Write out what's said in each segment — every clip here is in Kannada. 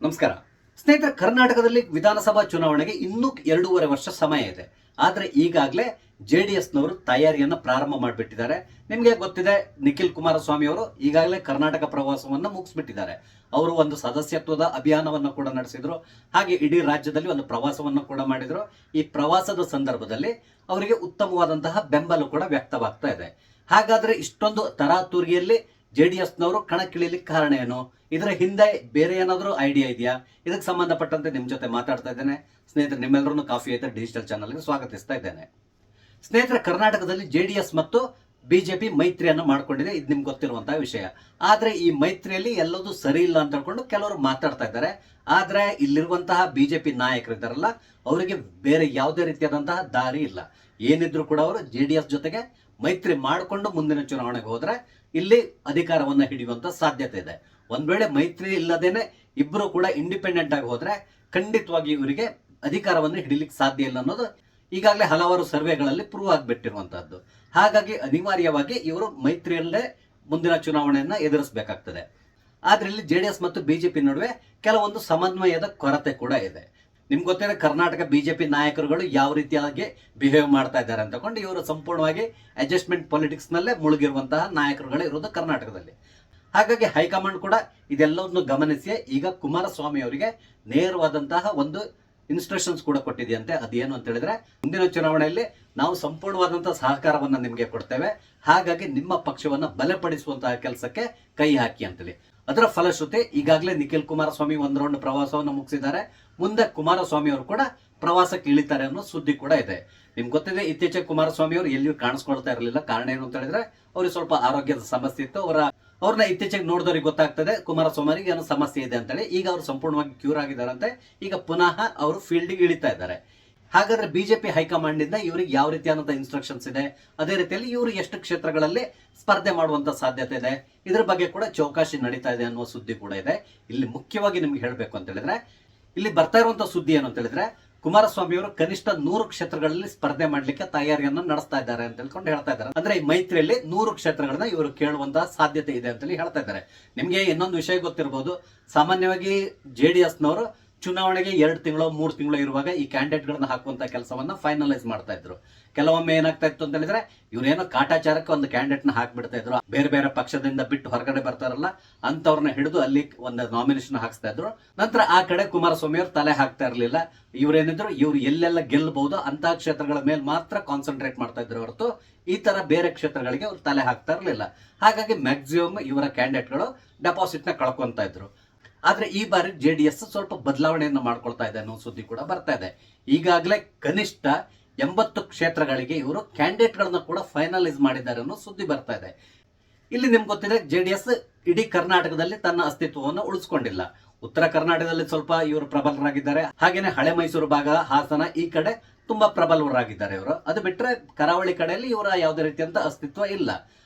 ನಮಸ್ಕಾರ ಸ್ನೇಹಿತರೆ, ಕರ್ನಾಟಕದಲ್ಲಿ ವಿಧಾನಸಭಾ ಚುನಾವಣೆಗೆ ಇನ್ನೂ 2.5 ವರ್ಷ ಸಮಯ ಇದೆ. ಆದರೆ ಈಗಾಗಲೇ JDSನವರು ತಯಾರಿಯನ್ನು ಪ್ರಾರಂಭ ಮಾಡಿಬಿಟ್ಟಿದ್ದಾರೆ. ನಿಮಗೆ ಗೊತ್ತಿದೆ, ನಿಖಿಲ್ ಕುಮಾರಸ್ವಾಮಿ ಅವರು ಈಗಾಗಲೇ ಕರ್ನಾಟಕ ಪ್ರವಾಸವನ್ನು ಮುಗಿಸ್ಬಿಟ್ಟಿದ್ದಾರೆ. ಅವರು ಒಂದು ಸದಸ್ಯತ್ವದ ಅಭಿಯಾನವನ್ನು ಕೂಡ ನಡೆಸಿದ್ರು. ಹಾಗೆ ಇಡೀ ರಾಜ್ಯದಲ್ಲಿ ಒಂದು ಪ್ರವಾಸವನ್ನು ಕೂಡ ಮಾಡಿದ್ರು. ಈ ಪ್ರವಾಸದ ಸಂದರ್ಭದಲ್ಲಿ ಅವರಿಗೆ ಉತ್ತಮವಾದಂತಹ ಬೆಂಬಲ ಕೂಡ ವ್ಯಕ್ತವಾಗ್ತಾ ಇದೆ. ಹಾಗಾದ್ರೆ ಇಷ್ಟೊಂದು ತರಾತುರಿಯಲ್ಲಿ JDSನವರು ಕಣಕ್ಕಿಳಿಲಿಕ್ಕೆ ಕಾರಣ ಏನು? ಇದರ ಹಿಂದೆ ಬೇರೆ ಏನಾದರೂ ಐಡಿಯಾ ಇದೆಯಾ? ಇದಕ್ಕೆ ಸಂಬಂಧಪಟ್ಟಂತೆ ನಿಮ್ಮ ಜೊತೆ ಮಾತಾಡ್ತಾ ಇದ್ದೇನೆ. ಸ್ನೇಹಿತರೆ, ನಿಮ್ಮೆಲ್ಲರನ್ನು ಕಾಫಿ ಐತೆ ಡಿಜಿಟಲ್ ಚಾನಲ್ಗೆ ಸ್ವಾಗತಿಸ್ತಾ ಇದ್ದೇನೆ. ಸ್ನೇಹಿತರೆ, ಕರ್ನಾಟಕದಲ್ಲಿ JDS ಮತ್ತು ಬಿಜೆಪಿ ಮೈತ್ರಿಯನ್ನು ಮಾಡ್ಕೊಂಡಿದೆ. ಇದು ನಿಮ್ಗೆ ಗೊತ್ತಿರುವಂತಹ ವಿಷಯ. ಆದ್ರೆ ಈ ಮೈತ್ರಿಯಲ್ಲಿ ಎಲ್ಲದೂ ಸರಿ ಇಲ್ಲ ಅಂತ ಹೇಳ್ಕೊಂಡು ಕೆಲವರು ಮಾತಾಡ್ತಾ ಇದ್ದಾರೆ. ಆದ್ರೆ ಇಲ್ಲಿರುವಂತಹ ಬಿಜೆಪಿ ನಾಯಕರಿದ್ದಾರಲ್ಲ, ಅವರಿಗೆ ಬೇರೆ ಯಾವುದೇ ರೀತಿಯಾದಂತಹ ದಾರಿ ಇಲ್ಲ. ಏನಿದ್ರು ಕೂಡ ಅವರು JDS ಜೊತೆಗೆ ಮೈತ್ರಿ ಮಾಡಿಕೊಂಡು ಮುಂದಿನ ಚುನಾವಣೆಗೆ ಹೋದ್ರೆ ಇಲ್ಲಿ ಅಧಿಕಾರವನ್ನ ಹಿಡಿಯುವಂತ ಸಾಧ್ಯತೆ ಇದೆ. ಒಂದ್ ವೇಳೆ ಮೈತ್ರಿ ಇಲ್ಲದೇನೆ ಇಬ್ಬರು ಕೂಡ ಇಂಡಿಪೆಂಡೆಂಟ್ ಆಗಿ ಹೋದ್ರೆ ಖಂಡಿತವಾಗಿ ಇವರಿಗೆ ಅಧಿಕಾರವನ್ನು ಹಿಡಿಲಿಕ್ಕೆ ಸಾಧ್ಯ ಇಲ್ಲ ಅನ್ನೋದು ಈಗಾಗಲೇ ಹಲವಾರು ಸರ್ವೆಗಳಲ್ಲಿ ಪ್ರೂವ್ ಆಗಿಬಿಟ್ಟಿರುವಂತಹದ್ದು. ಹಾಗಾಗಿ ಅನಿವಾರ್ಯವಾಗಿ ಇವರು ಮೈತ್ರಿಯಲ್ಲೇ ಮುಂದಿನ ಚುನಾವಣೆಯನ್ನ ಎದುರಿಸಬೇಕಾಗ್ತದೆ. ಆದ್ರೆ ಇಲ್ಲಿ JDS ಮತ್ತು ಬಿಜೆಪಿ ನಡುವೆ ಕೆಲವೊಂದು ಸಮನ್ವಯದ ಕೊರತೆ ಕೂಡ ಇದೆ. ನಿಮ್ಗೆ ಗೊತ್ತಿದೆ, ಕರ್ನಾಟಕ ಬಿಜೆಪಿ ನಾಯಕರುಗಳು ಯಾವ ರೀತಿಯಾಗಿ ಬಿಹೇವ್ ಮಾಡ್ತಾ ಇದ್ದಾರೆ ಅಂತಕೊಂಡು ಇವರು ಸಂಪೂರ್ಣವಾಗಿ ಅಡ್ಜಸ್ಟ್ಮೆಂಟ್ ಪೊಲಿಟಿಕ್ಸ್ ನಲ್ಲೇ ಮುಳುಗಿರುವಂತಹ ನಾಯಕರುಗಳು ಇರೋದು ಕರ್ನಾಟಕದಲ್ಲಿ. ಹಾಗಾಗಿ ಹೈಕಮಾಂಡ್ ಕೂಡ ಇದೆಲ್ಲವನ್ನು ಗಮನಿಸಿ ಈಗ ಕುಮಾರಸ್ವಾಮಿ ಅವರಿಗೆ ನೇರವಾದಂತಹ ಒಂದು ಇನ್ಸ್ಟ್ರಕ್ಷನ್ಸ್ ಕೂಡ ಕೊಟ್ಟಿದೆಯಂತೆ. ಅದೇನು ಅಂತ ಹೇಳಿದ್ರೆ, ಮುಂದಿನ ಚುನಾವಣೆಯಲ್ಲಿ ನಾವು ಸಂಪೂರ್ಣವಾದಂತಹ ಸಹಕಾರವನ್ನ ನಿಮಗೆ ಕೊಡ್ತೇವೆ, ಹಾಗಾಗಿ ನಿಮ್ಮ ಪಕ್ಷವನ್ನ ಬಲಪಡಿಸುವಂತಹ ಕೆಲಸಕ್ಕೆ ಕೈ ಹಾಕಿ ಅಂತೇಳಿ. ಅದರ ಫಲಶ್ರುತಿ ಈಗಾಗಲೇ ನಿಖಿಲ್ ಕುಮಾರಸ್ವಾಮಿ ಒಂದು ರೌಂಡ್ ಪ್ರವಾಸವನ್ನು ಮುಗಿಸಿದ್ದಾರೆ. ಮುಂದೆ ಕುಮಾರಸ್ವಾಮಿ ಅವರು ಕೂಡ ಪ್ರವಾಸಕ್ಕೆ ಇಳಿತಾರೆ ಅನ್ನೋ ಸುದ್ದಿ ಕೂಡ ಇದೆ. ನಿಮ್ಗೆ ಗೊತ್ತಿದೆ, ಇತ್ತೀಚೆಗೆ ಕುಮಾರಸ್ವಾಮಿ ಅವರು ಎಲ್ಲಿಯೂ ಕಾಣಿಸ್ಕೊಳ್ತಾ ಇರಲಿಲ್ಲ. ಕಾರಣ ಏನು ಅಂತ ಹೇಳಿದ್ರೆ, ಅವ್ರಿಗೆ ಸ್ವಲ್ಪ ಆರೋಗ್ಯದ ಸಮಸ್ಯೆ ಇತ್ತು. ಅವ್ರನ್ನ ಇತ್ತೀಚೆಗೆ ನೋಡಿದವ್ರಿಗೆ ಗೊತ್ತಾಗ್ತದೆ ಕುಮಾರಸ್ವಾಮಿ ಅವರಿಗೆ ಏನೋ ಸಮಸ್ಯೆ ಇದೆ ಅಂತೇಳಿ. ಈಗ ಅವರು ಸಂಪೂರ್ಣವಾಗಿ ಕ್ಯೂರ್ ಆಗಿದ್ದಾರಂತೆ. ಈಗ ಪುನಃ ಅವರು ಫೀಲ್ಡ್ಗೆ ಇಳಿತಾ ಇದ್ದಾರೆ. ಹಾಗಾದ್ರೆ ಬಿಜೆಪಿ ಹೈಕಮಾಂಡ್ ಇಂದ ಇವರಿಗೆ ಯಾವ ರೀತಿಯಾದಂತಹ ಇನ್ಸ್ಟ್ರಕ್ಷನ್ಸ್ ಇದೆ, ಅದೇ ರೀತಿಯಲ್ಲಿ ಇವರು ಎಷ್ಟು ಕ್ಷೇತ್ರಗಳಲ್ಲಿ ಸ್ಪರ್ಧೆ ಮಾಡುವಂತ ಸಾಧ್ಯತೆ ಇದೆ, ಇದ್ರ ಬಗ್ಗೆ ಕೂಡ ಚೌಕಾಶಿ ನಡೀತಾ ಇದೆ ಅನ್ನುವ ಸುದ್ದಿ ಕೂಡ ಇದೆ. ಇಲ್ಲಿ ಮುಖ್ಯವಾಗಿ ನಿಮ್ಗೆ ಹೇಳಬೇಕು ಅಂತ ಹೇಳಿದ್ರೆ, ಇಲ್ಲಿ ಬರ್ತಾ ಇರುವಂತಹ ಸುದ್ದಿ ಏನು ಅಂತ ಹೇಳಿದ್ರೆ, ಕುಮಾರಸ್ವಾಮಿ ಅವರು ಕನಿಷ್ಠ 100 ಕ್ಷೇತ್ರಗಳಲ್ಲಿ ಸ್ಪರ್ಧೆ ಮಾಡ್ಲಿಕ್ಕೆ ತಯಾರಿಯನ್ನು ನಡೆಸ್ತಾ ಇದ್ದಾರೆ ಅಂತ ಹೇಳ್ಕೊಂಡು ಹೇಳ್ತಾ ಇದ್ದಾರೆ. ಅಂದ್ರೆ ಈ ಮೈತ್ರಿಯಲ್ಲಿ 100 ಕ್ಷೇತ್ರಗಳನ್ನ ಇವರು ಕೇಳುವಂತಹ ಸಾಧ್ಯತೆ ಇದೆ ಅಂತ ಹೇಳ್ತಾ ಇದ್ದಾರೆ. ನಿಮ್ಗೆ ಇನ್ನೊಂದು ವಿಷಯ ಗೊತ್ತಿರಬಹುದು, ಸಾಮಾನ್ಯವಾಗಿ JDSನವರು ಚುನಾವಣೆಗೆ 2 ತಿಂಗಳು 3 ತಿಂಗಳು ಇರುವಾಗ ಈ ಕ್ಯಾಂಡಿಡೇಟ್ ಗಳನ್ನ ಹಾಕುವಂತ ಕೆಲಸವನ್ನ ಫೈನಲೈಸ್ ಮಾಡ್ತಾ ಇದ್ರು. ಕೆಲವೊಮ್ಮೆ ಏನಾಗ್ತಾ ಇತ್ತು ಅಂತ ಹೇಳಿದ್ರೆ, ಇವ್ರೇನೋ ಕಾಟಾಚಾರಕ್ಕೆ ಒಂದು ಕ್ಯಾಂಡಿಡೇಟ್ ನ ಹಾಕ್ಬಿಡ್ತಾ ಇದ್ರು. ಬೇರೆ ಬೇರೆ ಪಕ್ಷದಿಂದ ಬಿಟ್ಟು ಹೊರಗಡೆ ಬರ್ತಾರಲ್ಲ ಅಂತವ್ರನ್ನ ಹಿಡಿದು ಅಲ್ಲಿ ಒಂದು ನಾಮಿನೇಷನ್ ಹಾಕ್ಸ್ತಾ ಇದ್ರು. ನಂತರ ಆ ಕಡೆ ಕುಮಾರಸ್ವಾಮಿ ಅವರು ತಲೆ ಹಾಕ್ತಾ ಇರ್ಲಿಲ್ಲ. ಇವ್ರೇನಿದ್ರು ಇವ್ರು ಎಲ್ಲೆಲ್ಲ ಗೆಲ್ಲಬಹುದು ಅಂತ ಕ್ಷೇತ್ರಗಳ ಮೇಲೆ ಮಾತ್ರ ಕಾನ್ಸಂಟ್ರೇಟ್ ಮಾಡ್ತಾ ಇದ್ರು ಹೊರತು ಈ ತರ ಬೇರೆ ಕ್ಷೇತ್ರಗಳಿಗೆ ಅವ್ರು ತಲೆ ಹಾಕ್ತಾ ಇರ್ಲಿಲ್ಲ. ಹಾಗಾಗಿ ಮ್ಯಾಕ್ಸಿಮಮ್ ಇವರ ಕ್ಯಾಂಡಿಡೇಟ್ಗಳು ಡೆಪಾಸಿಟ್ ನ ಕಳ್ಕೊಂತ ಇದ್ರು. ಆದ್ರೆ ಈ ಬಾರಿ JDS ಸ್ವಲ್ಪ ಬದಲಾವಣೆಯನ್ನು ಮಾಡ್ಕೊಳ್ತಾ ಇದೆ ಅನ್ನೋ ಸುದ್ದಿ ಕೂಡ ಬರ್ತಾ ಇದೆ. ಈಗಾಗಲೇ ಕನಿಷ್ಠ 80 ಕ್ಷೇತ್ರಗಳಿಗೆ ಇವರು ಕ್ಯಾಂಡಿಡೇಟ್ ಗಳನ್ನ ಕೂಡ ಫೈನಲೈಸ್ ಮಾಡಿದ್ದಾರೆ ಅನ್ನೋ ಸುದ್ದಿ ಬರ್ತಾ ಇದೆ. ಇಲ್ಲಿ ನಿಮ್ಗೆ ಗೊತ್ತಿದೆ, JDS ಇಡೀ ಕರ್ನಾಟಕದಲ್ಲಿ ತನ್ನ ಅಸ್ತಿತ್ವವನ್ನು ಉಳಿಸ್ಕೊಂಡಿಲ್ಲ. ಉತ್ತರ ಕರ್ನಾಟಕದಲ್ಲಿ ಸ್ವಲ್ಪ ಇವರು ಪ್ರಬಲರಾಗಿದ್ದಾರೆ. ಹಾಗೇನೆ ಹಳೆ ಮೈಸೂರು ಭಾಗ, ಹಾಸನ ಈ ಕಡೆ ತುಂಬಾ ಪ್ರಬಲರಾಗಿದ್ದಾರೆ ಇವರು. ಅದು ಬಿಟ್ರೆ ಕರಾವಳಿ ಕಡೆಯಲ್ಲಿ ಇವರ ಯಾವುದೇ ರೀತಿಯಂತ ಅಸ್ತಿತ್ವ ಇಲ್ಲ.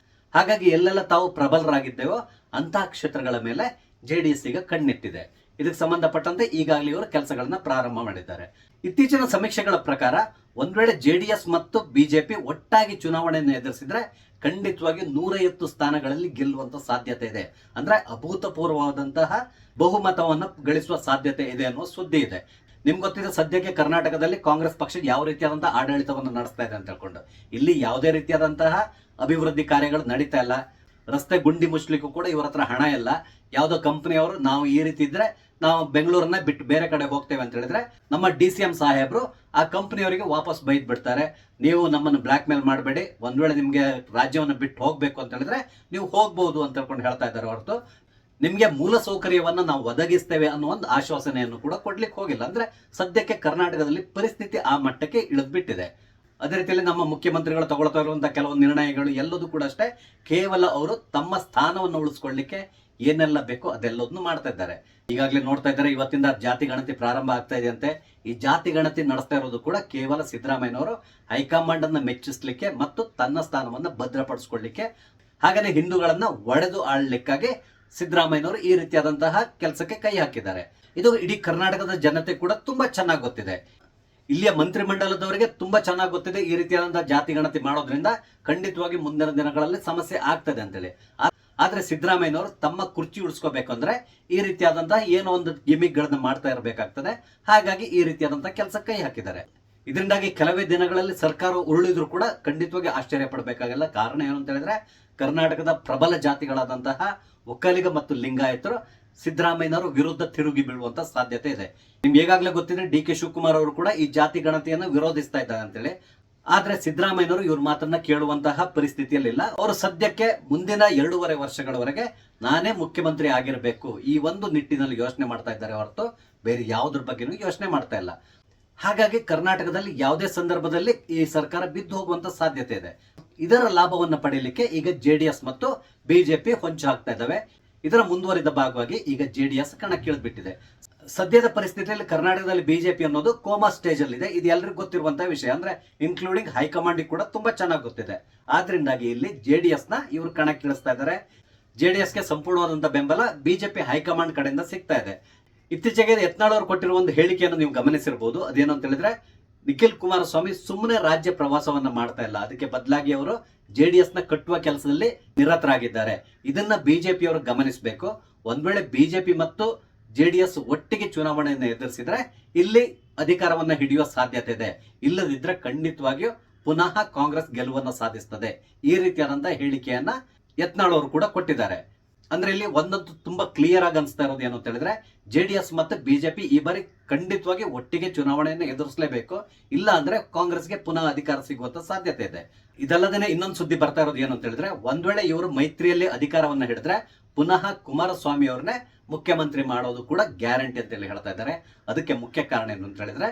ಹಾಗಾಗಿ ಎಲ್ಲೆಲ್ಲ ತಾವು ಪ್ರಬಲರಾಗಿದ್ದೇವೋ ಅಂತಹ ಕ್ಷೇತ್ರಗಳ ಮೇಲೆ JDS ಈಗ ಕಣ್ಣಿಟ್ಟಿದೆ. ಇದಕ್ಕೆ ಸಂಬಂಧಪಟ್ಟಂತೆ ಈಗಾಗಲೇ ಇವರು ಕೆಲಸಗಳನ್ನ ಪ್ರಾರಂಭ ಮಾಡಿದ್ದಾರೆ. ಇತ್ತೀಚಿನ ಸಮೀಕ್ಷೆಗಳ ಪ್ರಕಾರ ಒಂದ್ ವೇಳೆ JDS ಮತ್ತು ಬಿಜೆಪಿ ಒಟ್ಟಾಗಿ ಚುನಾವಣೆಯನ್ನು ಎದುರಿಸಿದ್ರೆ ಖಂಡಿತವಾಗಿ 150 ಸ್ಥಾನಗಳಲ್ಲಿ ಗೆಲ್ಲುವಂತ ಸಾಧ್ಯತೆ ಇದೆ. ಅಂದ್ರೆ ಅಭೂತಪೂರ್ವವಾದಂತಹ ಬಹುಮತವನ್ನು ಗಳಿಸುವ ಸಾಧ್ಯತೆ ಇದೆ ಅನ್ನುವ ಸುದ್ದಿ ಇದೆ. ನಿಮ್ಗೆ ಗೊತ್ತಿದೆ, ಸದ್ಯಕ್ಕೆ ಕರ್ನಾಟಕದಲ್ಲಿ ಕಾಂಗ್ರೆಸ್ ಪಕ್ಷ ಯಾವ ರೀತಿಯಾದಂತಹ ಆಡಳಿತವನ್ನು ನಡೆಸ್ತಾ ಇದೆ ಅಂತ ಹೇಳ್ಕೊಂಡು ಇಲ್ಲಿ ಯಾವುದೇ ರೀತಿಯಾದಂತಹ ಅಭಿವೃದ್ಧಿ ಕಾರ್ಯಗಳು ನಡೀತಾ ಇಲ್ಲ. ರಸ್ತೆ ಗುಂಡಿ ಮುಚ್ಚಲಿಕ್ಕೂ ಕೂಡ ಇವರ ಹತ್ರ ಹಣ ಇಲ್ಲ. ಯಾವುದೋ ಕಂಪನಿಯವರು ನಾವು ಈ ರೀತಿ ಇದ್ರೆ ನಾವು ಬೆಂಗಳೂರನ್ನ ಬಿಟ್ಟು ಬೇರೆ ಕಡೆ ಹೋಗ್ತೇವೆ ಅಂತ ಹೇಳಿದ್ರೆ ನಮ್ಮ DCM ಸಾಹೇಬ್ರು ಆ ಕಂಪನಿಯವರಿಗೆ ವಾಪಸ್ ಬೈದ್ ಬಿಡ್ತಾರೆ. ನೀವು ನಮ್ಮನ್ನು ಬ್ಲಾಕ್ ಮೇಲ್ ಮಾಡಬೇಡಿ, ಒಂದ್ ವೇಳೆ ನಿಮ್ಗೆ ರಾಜ್ಯವನ್ನು ಬಿಟ್ಟು ಹೋಗ್ಬೇಕು ಅಂತ ಹೇಳಿದ್ರೆ ನೀವು ಹೋಗ್ಬಹುದು ಅಂತ ಹೇಳ್ಕೊಂಡು ಹೇಳ್ತಾ ಇದ್ದಾರೆ ಹೊರತು ನಿಮ್ಗೆ ಮೂಲ ಸೌಕರ್ಯವನ್ನ ನಾವು ಒದಗಿಸ್ತೇವೆ ಅನ್ನೋ ಒಂದು ಆಶ್ವಾಸನೆಯನ್ನು ಕೂಡ ಕೊಡ್ಲಿಕ್ಕೆ ಹೋಗಿಲ್ಲ. ಅಂದ್ರೆ ಸದ್ಯಕ್ಕೆ ಕರ್ನಾಟಕದಲ್ಲಿ ಪರಿಸ್ಥಿತಿ ಆ ಮಟ್ಟಕ್ಕೆ ಇಳಿದ್ಬಿಟ್ಟಿದೆ. ಅದೇ ರೀತಿಯಲ್ಲಿ ನಮ್ಮ ಮುಖ್ಯಮಂತ್ರಿಗಳು ತಗೊಳ್ತಾ ಇರುವಂತಹ ಕೆಲವೊಂದು ನಿರ್ಣಯಗಳು ಎಲ್ಲದೂ ಕೂಡ ಅಷ್ಟೇ ಕೇವಲ ಅವರು ತಮ್ಮ ಸ್ಥಾನವನ್ನು ಉಳಿಸ್ಕೊಳ್ಳಿಕ್ಕೆ ಏನೆಲ್ಲ ಬೇಕೋ ಅದೆಲ್ಲದನ್ನು ಮಾಡ್ತಾ ಇದ್ದಾರೆ. ಈಗಾಗಲೇ ನೋಡ್ತಾ ಇದ್ದಾರೆ, ಇವತ್ತಿಂದ ಜಾತಿ ಗಣತಿ ಪ್ರಾರಂಭ ಆಗ್ತಾ ಇದೆಯಂತೆ. ಈ ಜಾತಿ ಗಣತಿ ನಡೆಸ್ತಾ ಇರೋದು ಕೂಡ ಕೇವಲ ಸಿದ್ದರಾಮಯ್ಯನವರು ಹೈಕಮಾಂಡ್ ಅನ್ನ ಮೆಚ್ಚಿಸ್ಲಿಕ್ಕೆ ಮತ್ತು ತನ್ನ ಸ್ಥಾನವನ್ನ ಭದ್ರಪಡಿಸ್ಕೊಳ್ಳಿಕ್ಕೆ, ಹಾಗೇನೆ ಹಿಂದೂಗಳನ್ನ ಒಡೆದು ಆಳ್ಲಿಕ್ಕಾಗಿ ಸಿದ್ದರಾಮಯ್ಯನವರು ಈ ರೀತಿಯಾದಂತಹ ಕೆಲಸಕ್ಕೆ ಕೈ ಹಾಕಿದ್ದಾರೆ. ಇದು ಇಡೀ ಕರ್ನಾಟಕದ ಜನತೆ ಕೂಡ ತುಂಬಾ ಚೆನ್ನಾಗಿ ಗೊತ್ತಿದೆ. ಇಲ್ಲಿಯ ಮಂತ್ರಿಮಂಡಲದವರಿಗೆ ತುಂಬಾ ಚೆನ್ನಾಗಿ ಗೊತ್ತಿದೆ, ಈ ರೀತಿಯಾದಂತಹ ಜಾತಿ ಗಣತಿ ಮಾಡೋದ್ರಿಂದ ಖಂಡಿತವಾಗಿ ಮುಂದಿನ ದಿನಗಳಲ್ಲಿ ಸಮಸ್ಯೆ ಆಗ್ತದೆ ಅಂತೇಳಿ. ಆದ್ರೆ ಸಿದ್ದರಾಮಯ್ಯನವರು ತಮ್ಮ ಕುರ್ಚಿ ಉಳಿಸ್ಕೋಬೇಕು ಅಂದ್ರೆ ಈ ರೀತಿಯಾದಂತಹ ಏನೋ ಒಂದು ಗಿಮಿಕ್ಗಳನ್ನ ಮಾಡ್ತಾ ಇರಬೇಕಾಗ್ತದೆ. ಹಾಗಾಗಿ ಈ ರೀತಿಯಾದಂತಹ ಕೆಲಸ ಕೈ ಹಾಕಿದ್ದಾರೆ. ಇದರಿಂದಾಗಿ ಕೆಲವೇ ದಿನಗಳಲ್ಲಿ ಸರ್ಕಾರ ಉರುಳಿದ್ರು ಕೂಡ ಖಂಡಿತವಾಗಿ ಆಶ್ಚರ್ಯ ಪಡಬೇಕಾಗಿಲ್ಲ. ಕಾರಣ ಏನು ಅಂತ ಹೇಳಿದ್ರೆ, ಕರ್ನಾಟಕದ ಪ್ರಬಲ ಜಾತಿಗಳಾದಂತಹ ಒಕ್ಕಲಿಗ ಮತ್ತು ಲಿಂಗಾಯತರು ಸಿದ್ದರಾಮಯ್ಯನವರು ವಿರುದ್ಧ ತಿರುಗಿ ಬೀಳುವಂತ ಸಾಧ್ಯತೆ ಇದೆ. ನಿಮ್ಗೆ ಈಗಾಗಲೇ ಗೊತ್ತಿದೆ, ಡಿ ಕೆ ಶಿವಕುಮಾರ್ ಅವರು ಕೂಡ ಈ ಜಾತಿ ಗಣತಿಯನ್ನು ವಿರೋಧಿಸ್ತಾ ಇದ್ದಾರೆ ಅಂತೇಳಿ. ಆದ್ರೆ ಸಿದ್ದರಾಮಯ್ಯನವರು ಇವ್ರ ಮಾತನ್ನ ಕೇಳುವಂತಹ ಪರಿಸ್ಥಿತಿಯಲ್ಲಿಲ್ಲ. ಅವರು ಸದ್ಯಕ್ಕೆ ಮುಂದಿನ 2.5 ವರ್ಷಗಳವರೆಗೆ ನಾನೇ ಮುಖ್ಯಮಂತ್ರಿ ಆಗಿರಬೇಕು ಈ ಒಂದು ನಿಟ್ಟಿನಲ್ಲಿ ಯೋಚನೆ ಮಾಡ್ತಾ ಇದ್ದಾರೆ ಹೊರತು ಬೇರೆ ಯಾವುದ್ರ ಬಗ್ಗೆನೂ ಯೋಚನೆ ಮಾಡ್ತಾ ಇಲ್ಲ. ಹಾಗಾಗಿ ಕರ್ನಾಟಕದಲ್ಲಿ ಯಾವುದೇ ಸಂದರ್ಭದಲ್ಲಿ ಈ ಸರ್ಕಾರ ಬಿದ್ದು ಹೋಗುವಂತ ಸಾಧ್ಯತೆ ಇದೆ. ಇದರ ಲಾಭವನ್ನು ಪಡೆಯಲಿಕ್ಕೆ ಈಗ ಜೆಡಿಎಸ್ ಮತ್ತು ಬಿಜೆಪಿ ಹೊಂಚು ಹಾಕ್ತಾ ಇದ್ದಾವೆ. ಇದರ ಮುಂದುವರಿದ ಭಾಗವಾಗಿ ಈಗ ಜೆಡಿಎಸ್ ಕಣಕ್ಕಿಳಿದ್ಬಿಟ್ಟಿದೆ. ಸದ್ಯದ ಪರಿಸ್ಥಿತಿಯಲ್ಲಿ ಕರ್ನಾಟಕದಲ್ಲಿ ಬಿಜೆಪಿ ಅನ್ನೋದು ಕೋಮಾ ಸ್ಟೇಜ್ ಅಲ್ಲಿ ಇದೆ. ಇದು ಎಲ್ಲರಿಗೂ ಗೊತ್ತಿರುವಂತಹ ವಿಷಯ, ಅಂದ್ರೆ ಇನ್ಕ್ಲೂಡಿಂಗ್ ಹೈಕಮಾಂಡ್ ಕೂಡ ತುಂಬಾ ಚೆನ್ನಾಗಿ ಗೊತ್ತಿದೆ. ಆದ್ರಿಂದಾಗಿ ಇಲ್ಲಿ ಜೆಡಿಎಸ್ ನ ಇವರು ಕಣಕ್ಕಿಳಿಸ್ತಾ ಇದ್ದಾರೆ. ಜೆಡಿಎಸ್ಗೆ ಸಂಪೂರ್ಣವಾದಂತಹ ಬೆಂಬಲ ಬಿಜೆಪಿ ಹೈಕಮಾಂಡ್ ಕಡೆಯಿಂದ ಸಿಗ್ತಾ ಇದೆ. ಇತ್ತೀಚೆಗೆ ಯತ್ನಾಳ್ ಅವರು ಕೊಟ್ಟಿರುವ ಒಂದು ಹೇಳಿಕೆಯನ್ನು ನೀವು ಗಮನಿಸಿರಬಹುದು. ಅದೇನು ಅಂತ ಹೇಳಿದ್ರೆ, ನಿಖಿಲ್ ಕುಮಾರಸ್ವಾಮಿ ಸುಮ್ಮನೆ ರಾಜ್ಯ ಪ್ರವಾಸವನ್ನ ಮಾಡ್ತಾ ಇಲ್ಲ, ಅದಕ್ಕೆ ಬದಲಾಗಿ ಅವರು ಜೆಡಿಎಸ್ ನ ಕಟ್ಟುವ ಕೆಲಸದಲ್ಲಿ ನಿರತರಾಗಿದ್ದಾರೆ. ಇದನ್ನ ಬಿಜೆಪಿ ಅವರು ಗಮನಿಸಬೇಕು. ಒಂದ್ ವೇಳೆ ಬಿಜೆಪಿ ಮತ್ತು ಜೆಡಿಎಸ್ ಒಟ್ಟಿಗೆ ಚುನಾವಣೆಯನ್ನು ಎದುರಿಸಿದ್ರೆ ಇಲ್ಲಿ ಅಧಿಕಾರವನ್ನ ಹಿಡಿಯುವ ಸಾಧ್ಯತೆ ಇದೆ. ಇಲ್ಲದಿದ್ರೆ ಖಂಡಿತವಾಗಿಯೂ ಪುನಃ ಕಾಂಗ್ರೆಸ್ ಗೆಲುವನ್ನು ಸಾಧಿಸುತ್ತದೆ. ಈ ರೀತಿಯಾದಂತಹ ಹೇಳಿಕೆಯನ್ನ ಯತ್ನಾಳ್ ಅವರು ಕೂಡ ಕೊಟ್ಟಿದ್ದಾರೆ. ಅಂದ್ರೆ ಇಲ್ಲಿ ಒಂದಂತೂ ತುಂಬಾ ಕ್ಲಿಯರ್ ಆಗಿ ಅನಿಸ್ತಾ ಇರೋದು ಏನು ಅಂತ ಹೇಳಿದ್ರೆ, ಜೆಡಿಎಸ್ ಮತ್ತು ಬಿಜೆಪಿ ಈ ಬಾರಿ ಖಂಡಿತವಾಗಿ ಒಟ್ಟಿಗೆ ಚುನಾವಣೆಯನ್ನು ಎದುರಿಸಲೇಬೇಕು. ಇಲ್ಲ ಅಂದ್ರೆ ಕಾಂಗ್ರೆಸ್ಗೆ ಪುನಃ ಅಧಿಕಾರ ಸಿಗುವಂತ ಸಾಧ್ಯತೆ ಇದೆ. ಇದಲ್ಲದೇನೆ ಇನ್ನೊಂದು ಸುದ್ದಿ ಬರ್ತಾ ಇರೋದು ಏನು ಅಂತ ಹೇಳಿದ್ರೆ, ಒಂದ್ ವೇಳೆ ಇವರು ಮೈತ್ರಿಯಲ್ಲಿ ಅಧಿಕಾರವನ್ನ ಹಿಡಿದ್ರೆ ಪುನಃ ಕುಮಾರಸ್ವಾಮಿ ಅವ್ರನ್ನೇ ಮುಖ್ಯಮಂತ್ರಿ ಮಾಡೋದು ಕೂಡ ಗ್ಯಾರಂಟಿ ಅಂತ ಹೇಳಿ ಹೇಳ್ತಾ ಇದ್ದಾರೆ. ಅದಕ್ಕೆ ಮುಖ್ಯ ಕಾರಣ ಏನು ಅಂತ ಹೇಳಿದ್ರೆ,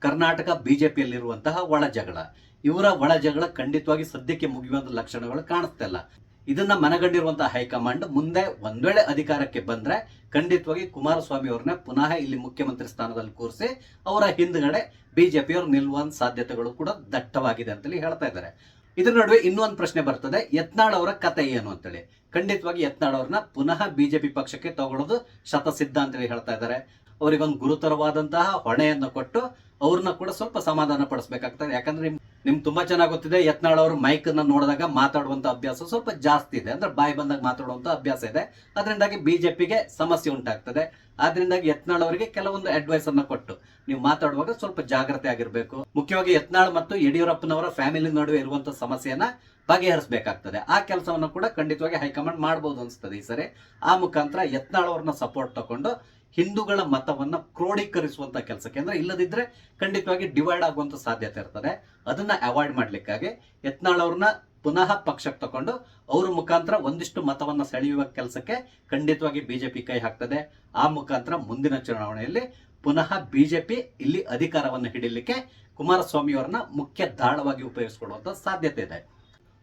ಕರ್ನಾಟಕ ಬಿಜೆಪಿಯಲ್ಲಿರುವಂತಹ ಒಳ ಜಗಳ. ಇವರ ಒಳ ಜಗಳ ಖಂಡಿತವಾಗಿ ಸದ್ಯಕ್ಕೆ ಮುಗಿಯುವಂತ ಲಕ್ಷಣಗಳು ಕಾಣಿಸ್ತಾ ಇಲ್ಲ. ಇದನ್ನ ಮನಗಂಡಿರುವಂತಹ ಹೈಕಮಾಂಡ್ ಮುಂದೆ ಒಂದ್ ವೇಳೆ ಅಧಿಕಾರಕ್ಕೆ ಬಂದ್ರೆ ಖಂಡಿತವಾಗಿ ಕುಮಾರಸ್ವಾಮಿ ಅವ್ರನ್ನ ಪುನಃ ಇಲ್ಲಿ ಮುಖ್ಯಮಂತ್ರಿ ಸ್ಥಾನದಲ್ಲಿ ಕೂರಿಸಿ ಅವರ ಹಿಂದ್ಗಡೆ ಬಿಜೆಪಿಯವರು ನಿಲ್ಲುವ ಸಾಧ್ಯತೆಗಳು ಕೂಡ ದಟ್ಟವಾಗಿದೆ ಅಂತೇಳಿ ಹೇಳ್ತಾ ಇದ್ದಾರೆ. ಇದ್ರ ನಡುವೆ ಇನ್ನೊಂದು ಪ್ರಶ್ನೆ ಬರ್ತದೆ, ಯತ್ನಾಳ್ ಅವರ ಕತೆ ಏನು ಅಂತೇಳಿ. ಖಂಡಿತವಾಗಿ ಯತ್ನಾಳ್ ಅವ್ರನ್ನ ಪುನಃ ಬಿಜೆಪಿ ಪಕ್ಷಕ್ಕೆ ತಗೊಳ್ಳೋದು ಶತಸಿದ್ಧ ಅಂತೇಳಿ ಹೇಳ್ತಾ ಇದ್ದಾರೆ. ಅವರಿಗೊಂದು ಗುರುತರವಾದಂತಹ ಹೊಣೆಯನ್ನು ಕೊಟ್ಟು ಅವ್ರನ್ನ ಕೂಡ ಸ್ವಲ್ಪ ಸಮಾಧಾನ ಪಡಿಸಬೇಕಾಗ್ತದೆ. ಯಾಕಂದ್ರೆ ನಿಮ್ಗೆ ತುಂಬಾ ಚೆನ್ನಾಗಿ ಗೊತ್ತಿದೆ, ಯತ್ನಾಳ್ ಅವರು ಮೈಕ್ ಅನ್ನ ನೋಡಿದಾಗ ಮಾತಾಡುವಂತ ಅಭ್ಯಾಸ ಸ್ವಲ್ಪ ಜಾಸ್ತಿ ಇದೆ, ಅಂದ್ರೆ ಬಾಯಿ ಬಂದಾಗ ಮಾತಾಡುವಂತ ಅಭ್ಯಾಸ ಇದೆ. ಅದರಿಂದಾಗಿ ಬಿಜೆಪಿಗೆ ಸಮಸ್ಯೆ ಉಂಟಾಗ್ತದೆ. ಆದ್ರಿಂದಾಗಿ ಯತ್ನಾಳ್ ಅವರಿಗೆ ಕೆಲವೊಂದು ಅಡ್ವೈಸ್ ಅನ್ನ ಕೊಟ್ಟು ನೀವು ಮಾತಾಡುವಾಗ ಸ್ವಲ್ಪ ಜಾಗ್ರತೆ ಆಗಿರ್ಬೇಕು. ಮುಖ್ಯವಾಗಿ ಯತ್ನಾಳ್ ಮತ್ತು ಯಡಿಯೂರಪ್ಪನವರ ಫ್ಯಾಮಿಲಿ ನಡುವೆ ಇರುವಂತಹ ಸಮಸ್ಯೆಯನ್ನ ಬಗೆಹರಿಸಬೇಕಾಗ್ತದೆ. ಆ ಕೆಲಸವನ್ನು ಕೂಡ ಖಂಡಿತವಾಗಿ ಹೈಕಮಾಂಡ್ ಮಾಡಬಹುದು ಅನ್ಸ್ತದೆ ಈ ಸರಿ. ಆ ಮುಖಾಂತರ ಯತ್ನಾಳ್ ಅವ್ರನ್ನ ಸಪೋರ್ಟ್ ತಗೊಂಡು ಹಿಂದೂಗಳ ಮತವನ್ನ ಕ್ರೋಢೀಕರಿಸುವಂತ ಕೆಲಸಕ್ಕೆ, ಅಂದ್ರೆ ಇಲ್ಲದಿದ್ರೆ ಖಂಡಿತವಾಗಿ ಡಿವೈಡ್ ಆಗುವಂತ ಸಾಧ್ಯತೆ ಇರ್ತದೆ. ಅದನ್ನ ಅವಾಯ್ಡ್ ಮಾಡ್ಲಿಕ್ಕಾಗಿ ಯತ್ನಾಳ್ ಅವ್ರನ್ನ ಪುನಃ ಪಕ್ಷಕ್ಕೆ ತಕೊಂಡು ಅವ್ರ ಮುಖಾಂತರ ಒಂದಿಷ್ಟು ಮತವನ್ನ ಸೆಳೆಯುವ ಕೆಲಸಕ್ಕೆ ಖಂಡಿತವಾಗಿ ಬಿಜೆಪಿ ಕೈ ಹಾಕ್ತದೆ. ಆ ಮುಖಾಂತರ ಮುಂದಿನ ಚುನಾವಣೆಯಲ್ಲಿ ಪುನಃ ಬಿಜೆಪಿ ಇಲ್ಲಿ ಅಧಿಕಾರವನ್ನು ಹಿಡಿಲಿಕ್ಕೆ ಕುಮಾರಸ್ವಾಮಿ ಅವರನ್ನ ಮುಖ್ಯ ದಾಳವಾಗಿ ಉಪಯೋಗಿಸಿಕೊಳ್ಳುವಂತ ಸಾಧ್ಯತೆ ಇದೆ.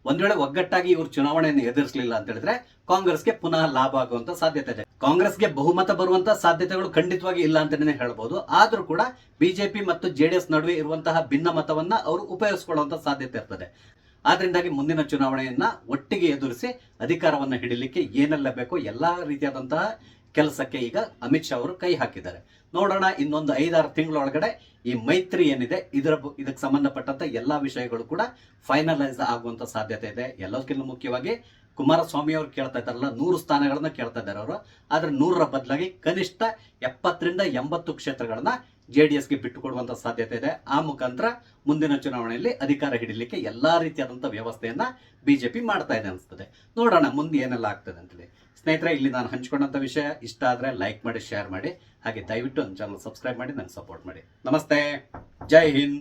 ಒಂದ್ ವೇಳೆ ಒಗ್ಗಟ್ಟಾಗಿ ಇವರು ಚುನಾವಣೆಯನ್ನು ಎದುರಿಸಲಿಲ್ಲ ಅಂತ ಹೇಳಿದ್ರೆ ಕಾಂಗ್ರೆಸ್ಗೆ ಪುನಃ ಲಾಭ ಆಗುವಂತ ಸಾಧ್ಯತೆ ಇದೆ. ಕಾಂಗ್ರೆಸ್ಗೆ ಬಹುಮತ ಬರುವಂತ ಸಾಧ್ಯತೆಗಳು ಖಂಡಿತವಾಗಿ ಇಲ್ಲ ಅಂತಾನೆ ಹೇಳ್ಬಹುದು. ಆದ್ರೂ ಕೂಡ ಬಿಜೆಪಿ ಮತ್ತು ಜೆಡಿಎಸ್ ನಡುವೆ ಇರುವಂತಹ ಭಿನ್ನ ಮತವನ್ನ ಅವರು ಉಪಯೋಗಿಸಿಕೊಳ್ಳುವಂತ ಸಾಧ್ಯತೆ ಇರ್ತದೆ. ಆದ್ರಿಂದಾಗಿ ಮುಂದಿನ ಚುನಾವಣೆಯನ್ನ ಒಟ್ಟಿಗೆ ಎದುರಿಸಿ ಅಧಿಕಾರವನ್ನ ಹಿಡಿಲಿಕ್ಕೆ ಏನೆಲ್ಲ ಬೇಕೋ ಎಲ್ಲಾ ರೀತಿಯಾದಂತಹ ಕೆಲಸಕ್ಕೆ ಈಗ ಅಮಿತ್ ಶಾ ಅವರು ಕೈ ಹಾಕಿದ್ದಾರೆ. ನೋಡೋಣ, ಇನ್ನೊಂದು 5-6 ತಿಂಗಳೊಳಗಡೆ ಈ ಮೈತ್ರಿ ಏನಿದೆ ಇದಕ್ಕೆ ಸಂಬಂಧಪಟ್ಟಂತ ಎಲ್ಲಾ ವಿಷಯಗಳು ಕೂಡ ಫೈನಲೈಸ್ ಆಗುವಂತ ಸಾಧ್ಯತೆ ಇದೆ. ಎಲ್ಲದಕ್ಕಿಂತ ಮುಖ್ಯವಾಗಿ ಕುಮಾರಸ್ವಾಮಿ ಅವರು ಕೇಳ್ತಾ ಇದ್ದಾರಲ್ಲ, 100 ಸ್ಥಾನಗಳನ್ನ ಕೇಳ್ತಾ ಇದ್ದಾರೆ ಅವರು. ಆದ್ರೆ 100ರ ಬದಲಾಗಿ ಕನಿಷ್ಠ 70ರಿಂದ 80 ಕ್ಷೇತ್ರಗಳನ್ನ ಜೆಡಿಎಸ್ಗೆ ಬಿಟ್ಟುಕೊಡುವಂತ ಸಾಧ್ಯತೆ ಇದೆ. ಆ ಮುಖಾಂತರ ಮುಂದಿನ ಚುನಾವಣೆಯಲ್ಲಿ ಅಧಿಕಾರ ಹಿಡಿಲಿಕ್ಕೆ ಎಲ್ಲಾ ರೀತಿಯಾದಂತಹ ವ್ಯವಸ್ಥೆಯನ್ನ ಬಿಜೆಪಿ ಮಾಡ್ತಾ ಇದೆ ಅನಿಸ್ತದೆ. ನೋಡೋಣ ಮುಂದೆ ಏನೆಲ್ಲ ಆಗ್ತದೆ ಅಂತೇಳಿ. ಸ್ನೇಹಿತರೆ, ಇಲ್ಲಿ ನಾನು ಹಂಚ್ಕೊಂಡಂತ ವಿಷಯ ಇಷ್ಟ ಆದ್ರೆ ಲೈಕ್ ಮಾಡಿ, ಶೇರ್ ಮಾಡಿ, ಹಾಗೆ ದಯವಿಟ್ಟು ನನ್ನ ಚಾನಲ್ ಸಬ್ಸ್ಕ್ರೈಬ್ ಮಾಡಿ, ನಂಗೆ ಸಪೋರ್ಟ್ ಮಾಡಿ. ನಮಸ್ತೆ, ಜೈ ಹಿಂದ್.